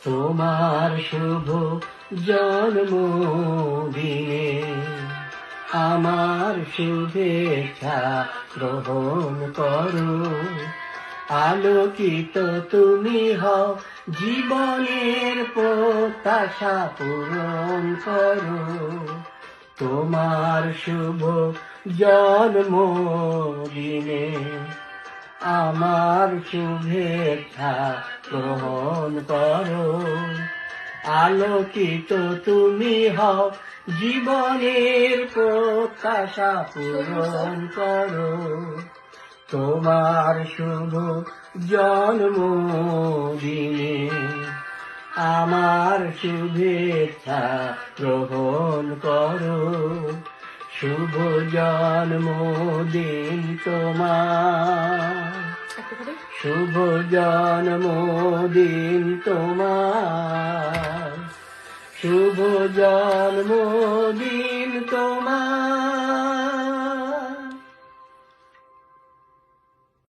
তোমার শুভ জন্মদিনে আমার শুভেচ্ছা গ্রহণ করো। আলোকিত তুমি হও, জীবনের প্রত্যাশা পূরণ করো। তোমার শুভ জন্মদিনে আমার শুভেচ্ছা গ্রহণ করো। আলোকিত তুমি হও, জীবনের প্রত্যাশা পূরণ করো। তোমার শুভ জন্মদিনে আমার শুভেচ্ছা গ্রহণ করো। শুভ জন্মদিন তোমার, শুভ জন্মদিন তোমার, শুভ জন্মদিন তোমার।